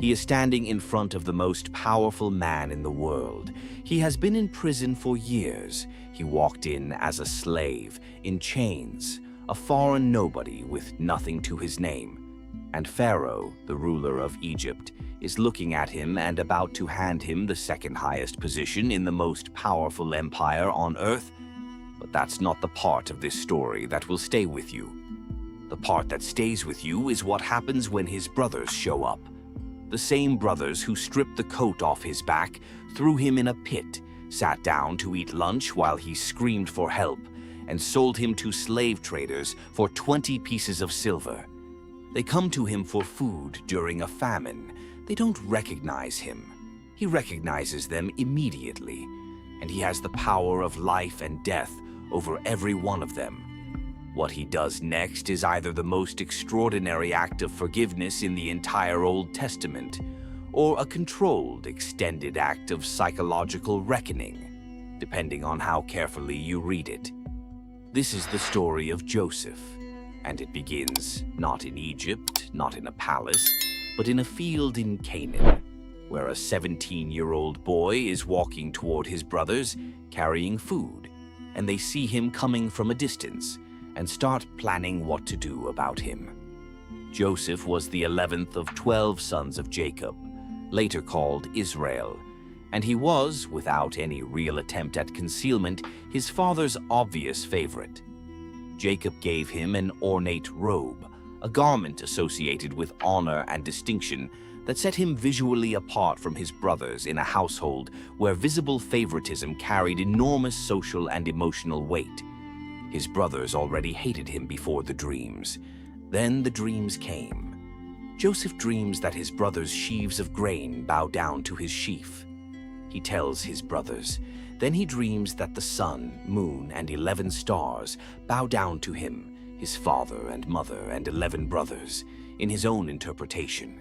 He is standing in front of the most powerful man in the world. He has been in prison for years. He walked in as a slave, in chains, a foreign nobody with nothing to his name. And Pharaoh, the ruler of Egypt, is looking at him and about to hand him the second highest position in the most powerful empire on earth. But that's not the part of this story that will stay with you. The part that stays with you is what happens when his brothers show up. The same brothers who stripped the coat off his back, threw him in a pit, sat down to eat lunch while he screamed for help, and sold him to slave traders for 20 pieces of silver. They come to him for food during a famine. They don't recognize him. He recognizes them immediately, and he has the power of life and death over every one of them. What he does next is either the most extraordinary act of forgiveness in the entire Old Testament, or a controlled, extended act of psychological reckoning, depending on how carefully you read it. This is the story of Joseph, and it begins not in Egypt, not in a palace, but in a field in Canaan, where a 17-year-old boy is walking toward his brothers, carrying food, and they see him coming from a distance and start planning what to do about him. Joseph was the 11th of 12 sons of Jacob, later called Israel, and he was, without any real attempt at concealment, his father's obvious favorite. Jacob gave him an ornate robe, a garment associated with honor and distinction that set him visually apart from his brothers in a household where visible favoritism carried enormous social and emotional weight. His brothers already hated him before the dreams. Then the dreams came. Joseph dreams that his brothers' sheaves of grain bow down to his sheaf. He tells his brothers. Then he dreams that the sun, moon, and 11 stars bow down to him, his father and mother and 11 brothers, in his own interpretation.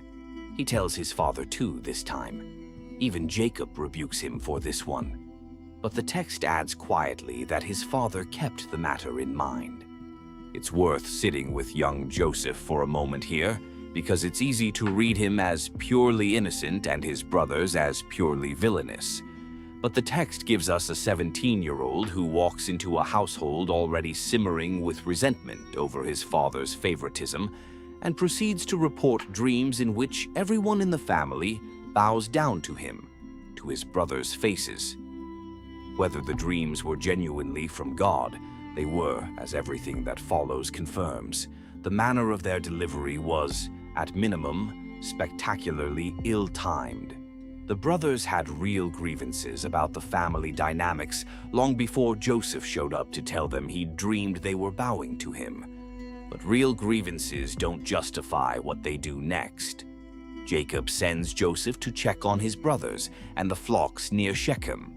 He tells his father too this time. Even Jacob rebukes him for this one. But the text adds quietly that his father kept the matter in mind. It's worth sitting with young Joseph for a moment here, because it's easy to read him as purely innocent and his brothers as purely villainous. But the text gives us a 17-year-old who walks into a household already simmering with resentment over his father's favoritism and proceeds to report dreams in which everyone in the family bows down to him, to his brothers' faces. Whether the dreams were genuinely from God, they were, as everything that follows confirms. The manner of their delivery was, at minimum, spectacularly ill-timed. The brothers had real grievances about the family dynamics long before Joseph showed up to tell them he'd dreamed they were bowing to him. But real grievances don't justify what they do next. Jacob sends Joseph to check on his brothers and the flocks near Shechem.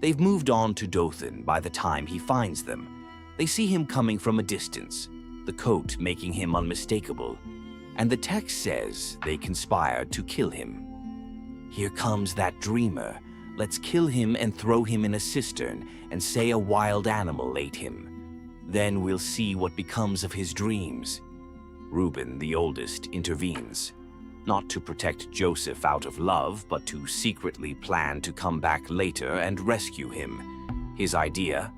They've moved on to Dothan by the time he finds them. They see him coming from a distance, the coat making him unmistakable. And the text says they conspired to kill him. Here comes that dreamer. Let's kill him and throw him in a cistern and say a wild animal ate him. Then we'll see what becomes of his dreams. Reuben, the oldest, intervenes. Not to protect Joseph out of love, but to secretly plan to come back later and rescue him. His idea?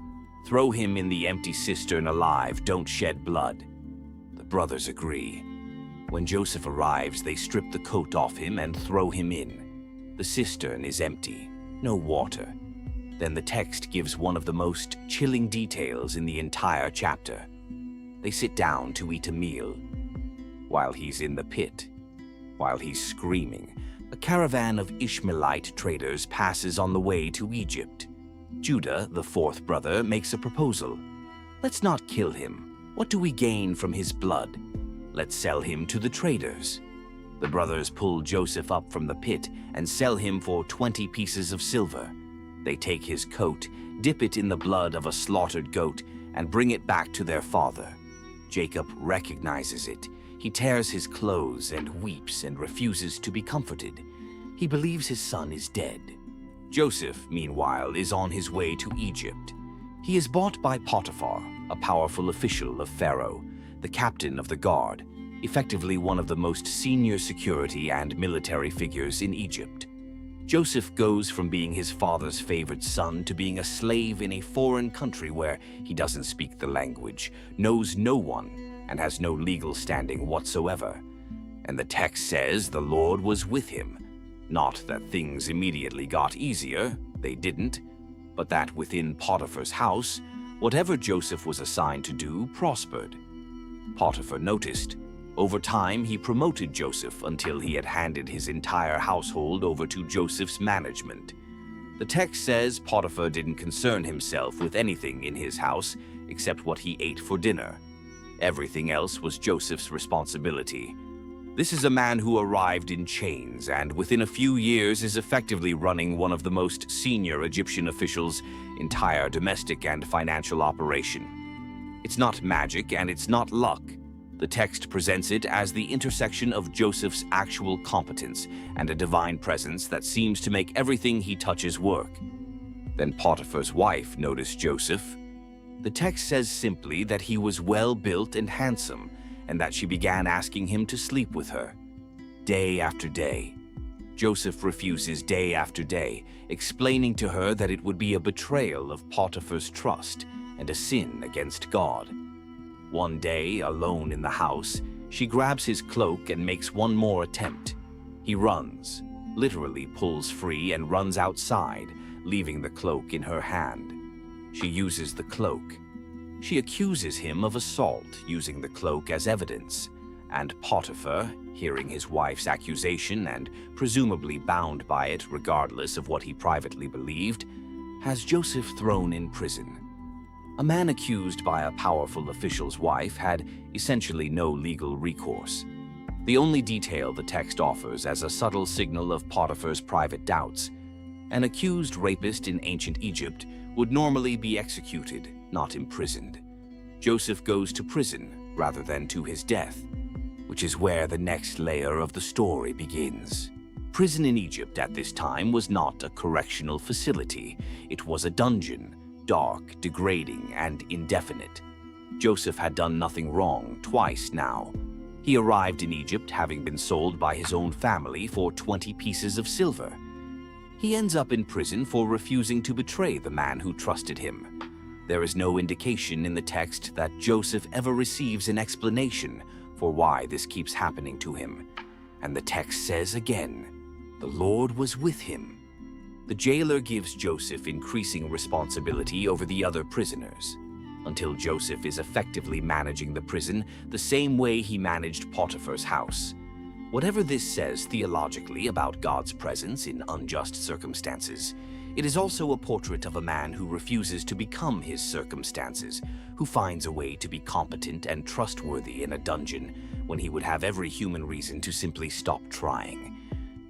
Throw him in the empty cistern alive, don't shed blood. The brothers agree. When Joseph arrives, they strip the coat off him and throw him in. The cistern is empty, no water. Then the text gives one of the most chilling details in the entire chapter. They sit down to eat a meal. While he's in the pit, while he's screaming, a caravan of Ishmaelite traders passes on the way to Egypt. Judah, the fourth brother, makes a proposal. Let's not kill him. What do we gain from his blood? Let's sell him to the traders. The brothers pull Joseph up from the pit and sell him for 20 pieces of silver. They take his coat, dip it in the blood of a slaughtered goat, and bring it back to their father. Jacob recognizes it. He tears his clothes and weeps and refuses to be comforted. He believes his son is dead. Joseph, meanwhile, is on his way to Egypt. He is bought by Potiphar, a powerful official of Pharaoh, the captain of the guard, effectively one of the most senior security and military figures in Egypt. Joseph goes from being his father's favorite son to being a slave in a foreign country where he doesn't speak the language, knows no one, and has no legal standing whatsoever. And the text says the Lord was with him. Not that things immediately got easier, they didn't, but that within Potiphar's house, whatever Joseph was assigned to do prospered. Potiphar noticed. Over time, he promoted Joseph until he had handed his entire household over to Joseph's management. The text says Potiphar didn't concern himself with anything in his house except what he ate for dinner. Everything else was Joseph's responsibility. This is a man who arrived in chains and within a few years is effectively running one of the most senior Egyptian officials' entire domestic and financial operation. It's not magic and it's not luck. The text presents it as the intersection of Joseph's actual competence and a divine presence that seems to make everything he touches work. Then Potiphar's wife noticed Joseph. The text says simply that he was well-built and handsome, and that she began asking him to sleep with her. Day after day. Joseph refuses day after day, explaining to her that it would be a betrayal of Potiphar's trust and a sin against God. One day, alone in the house, she grabs his cloak and makes one more attempt. He runs, literally pulls free and runs outside, leaving the cloak in her hand. She uses the cloak. She accuses him of assault, using the cloak as evidence, and Potiphar, hearing his wife's accusation and presumably bound by it regardless of what he privately believed, has Joseph thrown in prison. A man accused by a powerful official's wife had essentially no legal recourse. The only detail the text offers as a subtle signal of Potiphar's private doubts. An accused rapist in ancient Egypt would normally be executed, not imprisoned. Joseph goes to prison rather than to his death, which is where the next layer of the story begins. Prison in Egypt at this time was not a correctional facility. It was a dungeon, dark, degrading, and indefinite. Joseph had done nothing wrong twice now. He arrived in Egypt having been sold by his own family for 20 pieces of silver. He ends up in prison for refusing to betray the man who trusted him. There is no indication in the text that Joseph ever receives an explanation for why this keeps happening to him. And the text says again, the Lord was with him. The jailer gives Joseph increasing responsibility over the other prisoners, until Joseph is effectively managing the prison the same way he managed Potiphar's house. Whatever this says theologically about God's presence in unjust circumstances, it is also a portrait of a man who refuses to become his circumstances, who finds a way to be competent and trustworthy in a dungeon when he would have every human reason to simply stop trying.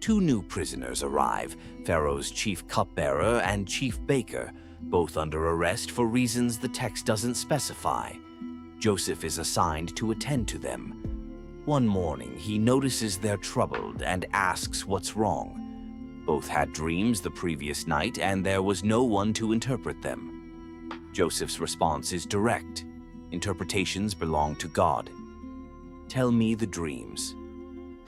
Two new prisoners arrive, Pharaoh's chief cupbearer and chief baker, both under arrest for reasons the text doesn't specify. Joseph is assigned to attend to them. One morning, he notices they're troubled and asks what's wrong. Both had dreams the previous night and there was no one to interpret them. Joseph's response is direct. Interpretations belong to God. Tell me the dreams.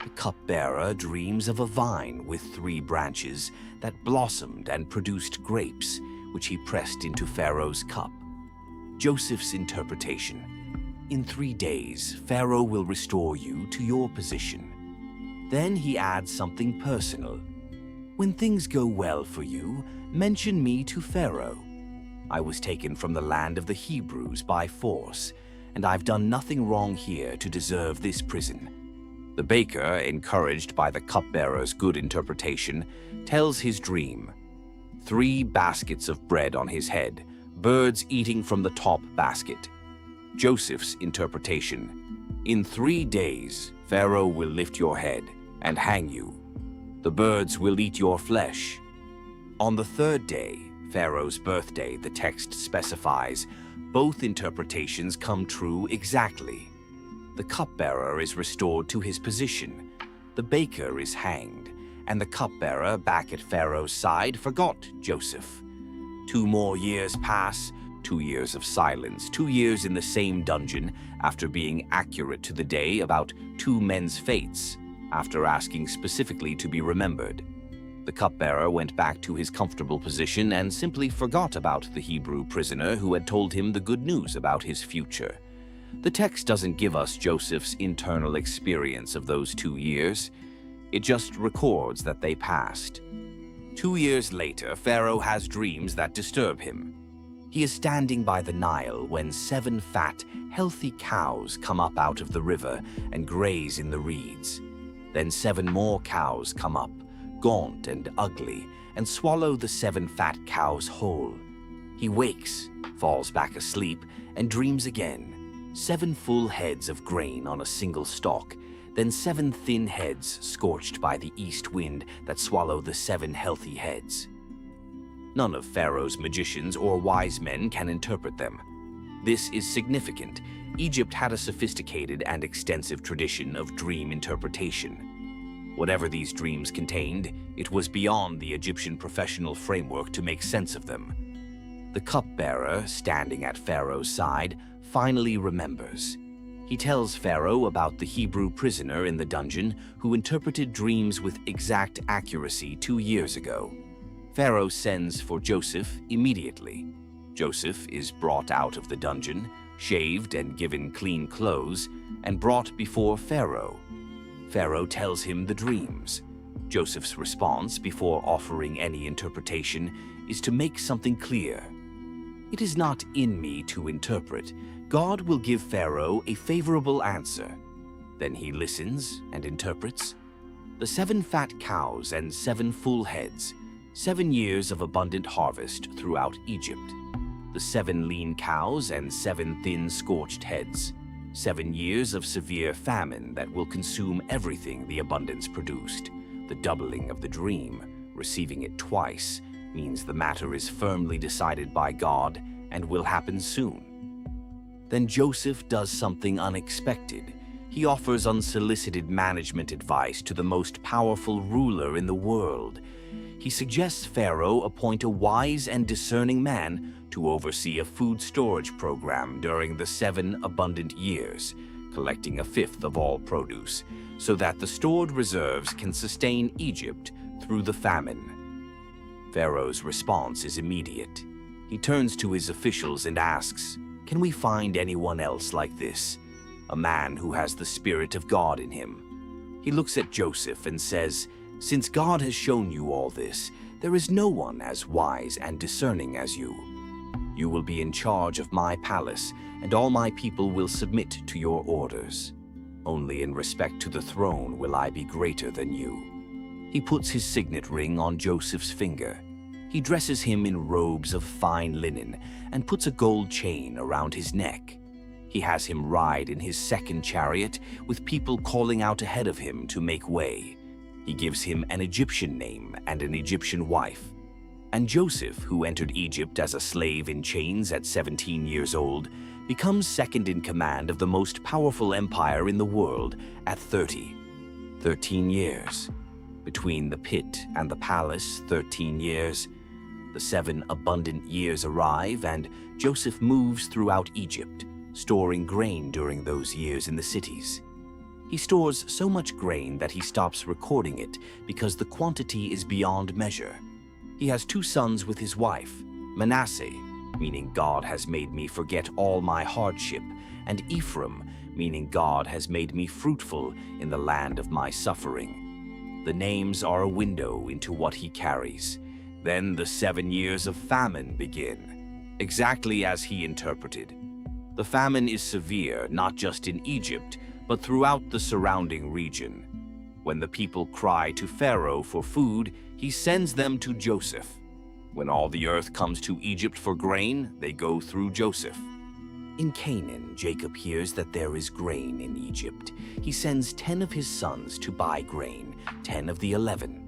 The cupbearer dreams of a vine with 3 branches that blossomed and produced grapes, which he pressed into Pharaoh's cup. Joseph's interpretation. In 3 days, Pharaoh will restore you to your position. Then he adds something personal. When things go well for you, mention me to Pharaoh. I was taken from the land of the Hebrews by force, and I've done nothing wrong here to deserve this prison. The baker, encouraged by the cupbearer's good interpretation, tells his dream. 3 baskets of bread on his head, birds eating from the top basket. Joseph's interpretation. In 3 days, Pharaoh will lift your head and hang you. The birds will eat your flesh. On the 3rd day, Pharaoh's birthday, the text specifies, both interpretations come true exactly. The cupbearer is restored to his position. The baker is hanged, and the cupbearer back at Pharaoh's side forgot Joseph. 2 more years pass. 2 years of silence, 2 years in the same dungeon after being accurate to the day about 2 men's fates, after asking specifically to be remembered. The cupbearer went back to his comfortable position and simply forgot about the Hebrew prisoner who had told him the good news about his future. The text doesn't give us Joseph's internal experience of those 2 years. It just records that they passed. 2 years later, Pharaoh has dreams that disturb him. He is standing by the Nile when 7 fat, healthy cows come up out of the river and graze in the reeds. Then 7 more cows come up, gaunt and ugly, and swallow the 7 fat cows whole. He wakes, falls back asleep, and dreams again. 7 full heads of grain on a single stalk, then 7 thin heads scorched by the east wind that swallow the 7 healthy heads. None of Pharaoh's magicians or wise men can interpret them. This is significant. Egypt had a sophisticated and extensive tradition of dream interpretation. Whatever these dreams contained, it was beyond the Egyptian professional framework to make sense of them. The cupbearer, standing at Pharaoh's side, finally remembers. He tells Pharaoh about the Hebrew prisoner in the dungeon who interpreted dreams with exact accuracy 2 years ago. Pharaoh sends for Joseph immediately. Joseph is brought out of the dungeon, shaved and given clean clothes, and brought before Pharaoh. Pharaoh tells him the dreams. Joseph's response, before offering any interpretation, is to make something clear. It is not in me to interpret. God will give Pharaoh a favorable answer. Then he listens and interprets. The 7 fat cows and 7 full heads, 7 years of abundant harvest throughout Egypt. The 7 lean cows and 7 thin scorched heads, 7 years of severe famine that will consume everything the abundance produced. The doubling of the dream, receiving it twice, means the matter is firmly decided by God and will happen soon. Then Joseph does something unexpected. He offers unsolicited management advice to the most powerful ruler in the world. He suggests Pharaoh appoint a wise and discerning man to oversee a food storage program during the 7 abundant years, collecting 1/5 of all produce, so that the stored reserves can sustain Egypt through the famine. Pharaoh's response is immediate. He turns to his officials and asks, "Can we find anyone else like this? A man who has the Spirit of God in him?" He looks at Joseph and says, "Since God has shown you all this, there is no one as wise and discerning as you. You will be in charge of my palace, and all my people will submit to your orders. Only in respect to the throne will I be greater than you." He puts his signet ring on Joseph's finger. He dresses him in robes of fine linen and puts a gold chain around his neck. He has him ride in his 2nd chariot with people calling out ahead of him to make way. He gives him an Egyptian name and an Egyptian wife. And Joseph, who entered Egypt as a slave in chains at 17 years old, becomes second in command of the most powerful empire in the world at 30. 13 years. Between the pit and the palace, 13 years. The 7 abundant years arrive, and Joseph moves throughout Egypt, storing grain during those years in the cities. He stores so much grain that he stops recording it because the quantity is beyond measure. He has 2 sons with his wife, Manasseh, meaning God has made me forget all my hardship, and Ephraim, meaning God has made me fruitful in the land of my suffering. The names are a window into what he carries. Then the 7 years of famine begin, exactly as he interpreted. The famine is severe not just in Egypt, but throughout the surrounding region. When the people cry to Pharaoh for food, he sends them to Joseph. When all the earth comes to Egypt for grain, they go through Joseph. In Canaan, Jacob hears that there is grain in Egypt. He sends 10 of his sons to buy grain, 10 of the 11.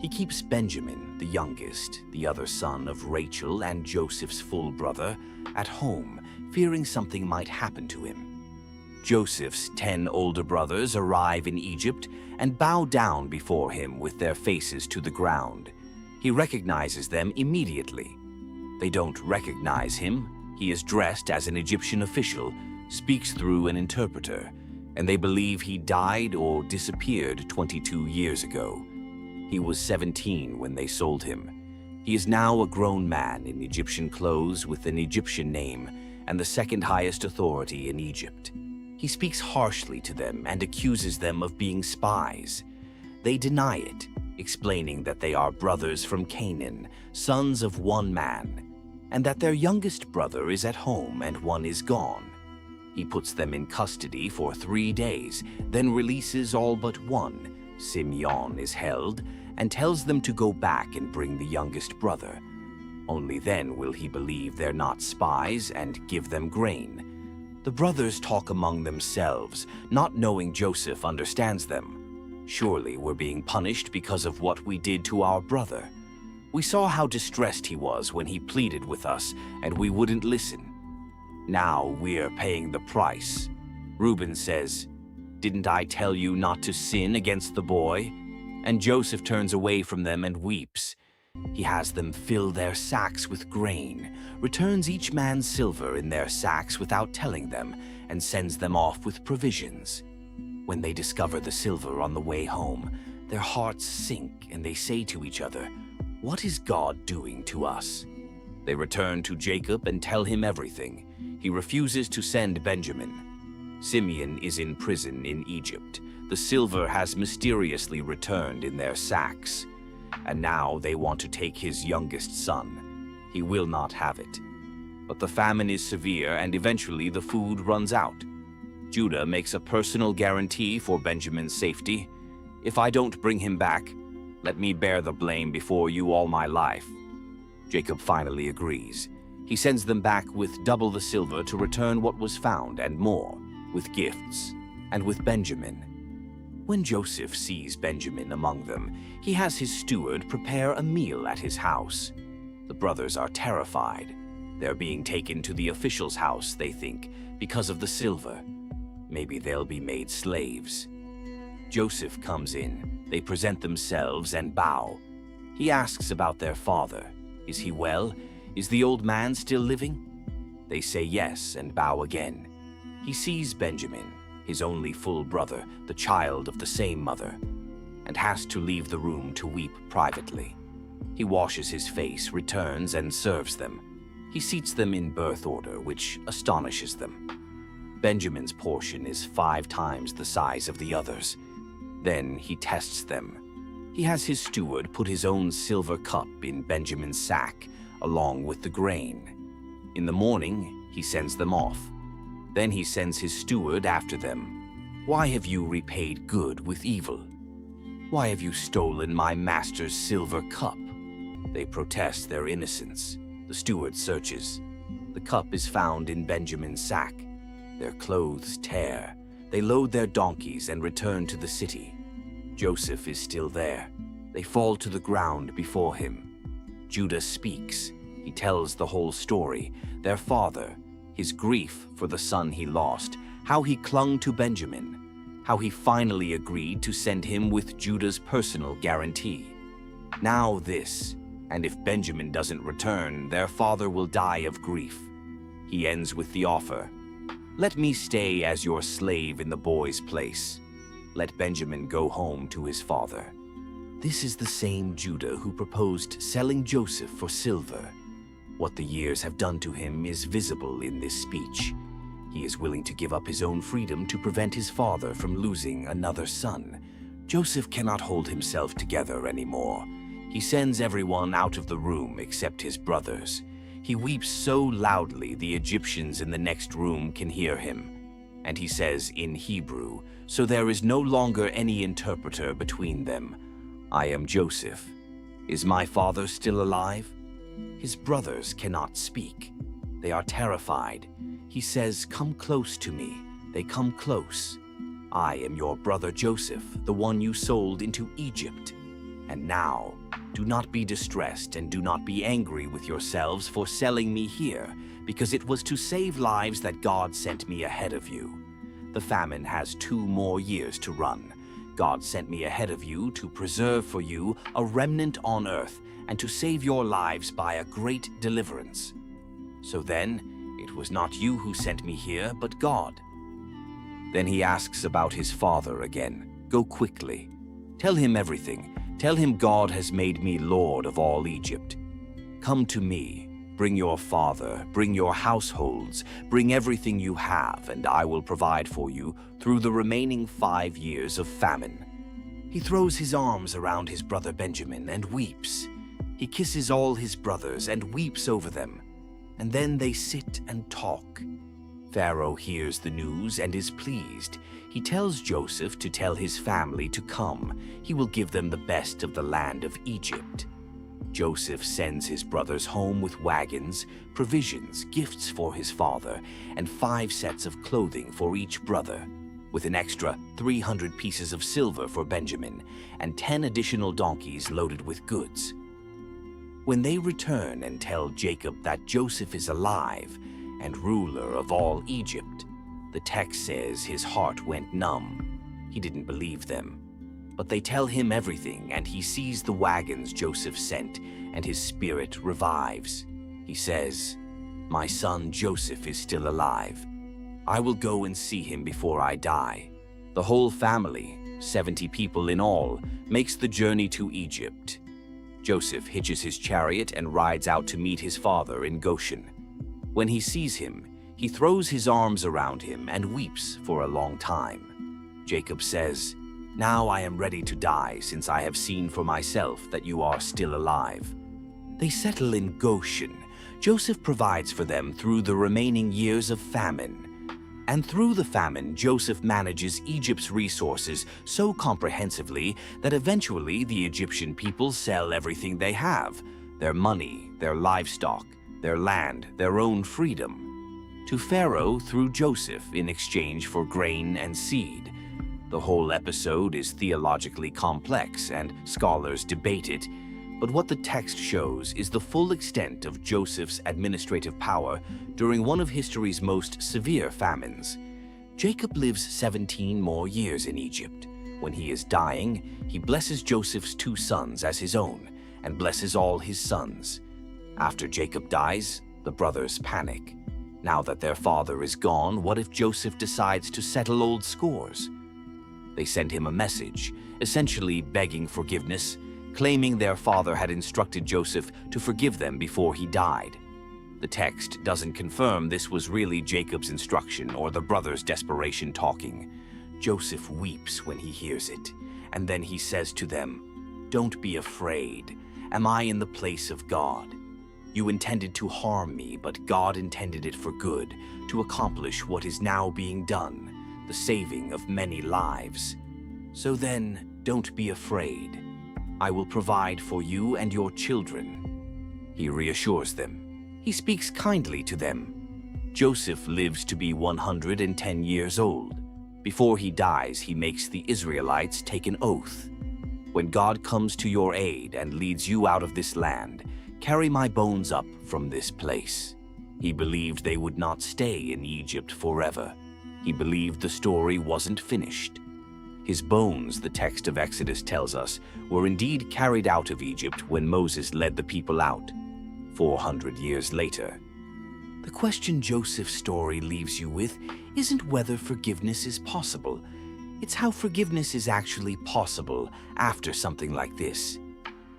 He keeps Benjamin, the youngest, the other son of Rachel and Joseph's full brother, at home, fearing something might happen to him. Joseph's 10 older brothers arrive in Egypt and bow down before him with their faces to the ground. He recognizes them immediately. They don't recognize him. He is dressed as an Egyptian official, speaks through an interpreter, and they believe he died or disappeared 22 years ago. He was 17 when they sold him. He is now a grown man in Egyptian clothes with an Egyptian name and the second highest authority in Egypt. He speaks harshly to them and accuses them of being spies. They deny it, explaining that they are brothers from Canaan, sons of one man, and that their youngest brother is at home and one is gone. He puts them in custody for 3 days, then releases all but one. Simeon is held and tells them to go back and bring the youngest brother. Only then will he believe they're not spies and give them grain. The brothers talk among themselves, not knowing Joseph understands them. Surely we're being punished because of what we did to our brother. We saw how distressed he was when he pleaded with us, and we wouldn't listen. Now we're paying the price. Reuben says, "Didn't I tell you not to sin against the boy?" And Joseph turns away from them and weeps. He has them fill their sacks with grain, returns each man's silver in their sacks without telling them, and sends them off with provisions. When they discover the silver on the way home, their hearts sink and they say to each other, "What is God doing to us?" They return to Jacob and tell him everything. He refuses to send Benjamin. Simeon is in prison in Egypt. The silver has mysteriously returned in their sacks. And now they want to take his youngest son. He will not have it. But the famine is severe and eventually the food runs out. Judah makes a personal guarantee for Benjamin's safety. "If I don't bring him back, let me bear the blame before you all my life." Jacob finally agrees. He sends them back with double the silver to return what was found and more, with gifts, and with Benjamin. When Joseph sees Benjamin among them, he has his steward prepare a meal at his house. The brothers are terrified. They're being taken to the official's house, they think, because of the silver. Maybe they'll be made slaves. Joseph comes in. They present themselves and bow. He asks about their father. Is he well? Is the old man still living? They say yes and bow again. He sees Benjamin, his only full brother, the child of the same mother, and has to leave the room to weep privately. He washes his face, returns, and serves them. He seats them in birth order, which astonishes them. Benjamin's portion is 5 times the size of the others. Then he tests them. He has his steward put his own silver cup in Benjamin's sack, along with the grain. In the morning, he sends them off. Then he sends his steward after them. "Why have you repaid good with evil? Why have you stolen my master's silver cup?" They protest their innocence. The steward searches. The cup is found in Benjamin's sack. Their clothes tear. They load their donkeys and return to the city. Joseph is still there. They fall to the ground before him. Judah speaks. He tells the whole story, their father, his grief for the son he lost, how he clung to Benjamin, how he finally agreed to send him with Judah's personal guarantee. Now this, and if Benjamin doesn't return, their father will die of grief. He ends with the offer, "Let me stay as your slave in the boy's place. Let Benjamin go home to his father." This is the same Judah who proposed selling Joseph for silver. What the years have done to him is visible in this speech. He is willing to give up his own freedom to prevent his father from losing another son. Joseph cannot hold himself together anymore. He sends everyone out of the room except his brothers. He weeps so loudly the Egyptians in the next room can hear him. And he says in Hebrew, so there is no longer any interpreter between them, "I am Joseph. Is my father still alive?" His brothers cannot speak. They are terrified. He says, "Come close to me." They come close. "I am your brother Joseph, the one you sold into Egypt. And now, do not be distressed and do not be angry with yourselves for selling me here, because it was to save lives that God sent me ahead of you. The famine has 2 more years to run. God sent me ahead of you to preserve for you a remnant on earth and to save your lives by a great deliverance. So then, It was not you who sent me here, but God." Then he asks about his father again. "Go quickly. Tell him everything. Tell him God has made me Lord of all Egypt. Come to me. Bring your father, bring your households, bring everything you have, and I will provide for you through the remaining 5 years of famine." He throws his arms around his brother Benjamin and weeps. He kisses all his brothers and weeps over them, and then they sit and talk. Pharaoh hears the news and is pleased. He tells Joseph to tell his family to come. He will give them the best of the land of Egypt. Joseph sends his brothers home with wagons, provisions, gifts for his father, and 5 sets of clothing for each brother, with an extra 300 pieces of silver for Benjamin, and 10 additional donkeys loaded with goods. When they return and tell Jacob that Joseph is alive and ruler of all Egypt, the text says his heart went numb. He didn't believe them. But they tell him everything, and he sees the wagons Joseph sent, and his spirit revives. He says, "My son Joseph is still alive. I will go and see him before I die." The whole family, 70 people in all, makes the journey to Egypt. Joseph hitches his chariot and rides out to meet his father in Goshen. When he sees him, he throws his arms around him and weeps for a long time. Jacob says, "Now I am ready to die, since I have seen for myself that you are still alive." They settle in Goshen. Joseph provides for them through the remaining years of famine. And through the famine, Joseph manages Egypt's resources so comprehensively that eventually the Egyptian people sell everything they have: their money, their livestock, their land, their own freedom, to Pharaoh through Joseph in exchange for grain and seed. The whole episode is theologically complex and scholars debate it, but what the text shows is the full extent of Joseph's administrative power during one of history's most severe famines. Jacob lives 17 more years in Egypt. When he is dying, he blesses Joseph's 2 sons as his own and blesses all his sons. After Jacob dies, the brothers panic. Now that their father is gone, what if Joseph decides to settle old scores? They send him a message, essentially begging forgiveness, claiming their father had instructed Joseph to forgive them before he died. The text doesn't confirm this was really Jacob's instruction or the brothers' desperation talking. Joseph weeps when he hears it, and then he says to them, "Don't be afraid. Am I in the place of God? You intended to harm me, but God intended it for good, to accomplish what is now being done, the saving of many lives. So then, don't be afraid. I will provide for you and your children." He reassures them. He speaks kindly to them. Joseph lives to be 110 years old. Before he dies, he makes the Israelites take an oath. "When God comes to your aid and leads you out of this land, carry my bones up from this place." He believed they would not stay in Egypt forever. He believed the story wasn't finished. His bones, the text of Exodus tells us, were indeed carried out of Egypt when Moses led the people out, 400 years later. The question Joseph's story leaves you with isn't whether forgiveness is possible. It's how forgiveness is actually possible after something like this.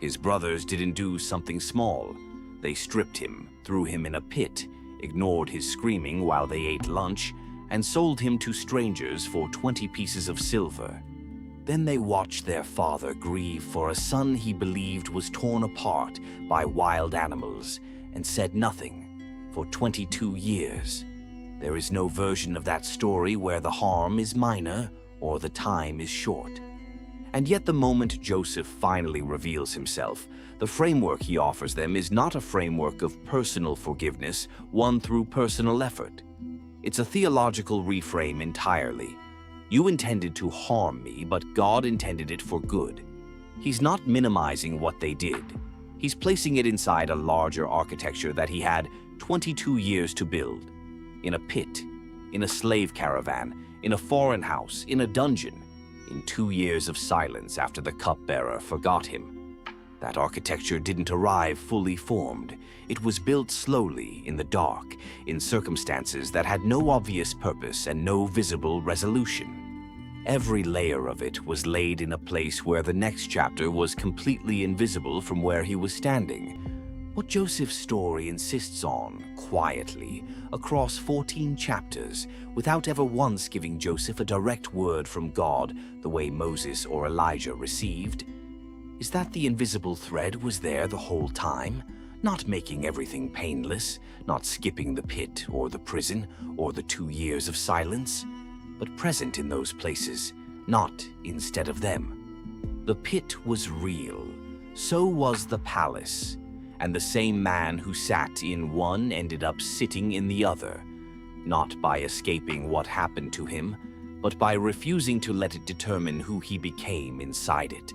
His brothers didn't do something small. They stripped him, threw him in a pit, ignored his screaming while they ate lunch, and sold him to strangers for 20 pieces of silver. Then they watched their father grieve for a son he believed was torn apart by wild animals, and said nothing for 22 years. There is no version of that story where the harm is minor or the time is short. And yet the moment Joseph finally reveals himself, the framework he offers them is not a framework of personal forgiveness won through personal effort. It's a theological reframe entirely. You intended to harm me, but God intended it for good. He's not minimizing what they did. He's placing it inside a larger architecture that he had 22 years to build. In a pit, in a slave caravan, in a foreign house, in a dungeon, in 2 years of silence after the cupbearer forgot him. That architecture didn't arrive fully formed. It was built slowly, in the dark, in circumstances that had no obvious purpose and no visible resolution. Every layer of it was laid in a place where the next chapter was completely invisible from where he was standing. What Joseph's story insists on, quietly, across 14 chapters, without ever once giving Joseph a direct word from God the way Moses or Elijah received, is that the invisible thread was there the whole time, not making everything painless, not skipping the pit or the prison or the 2 years of silence, but present in those places, not instead of them. The pit was real, so was the palace, and the same man who sat in one ended up sitting in the other, not by escaping what happened to him, but by refusing to let it determine who he became inside it.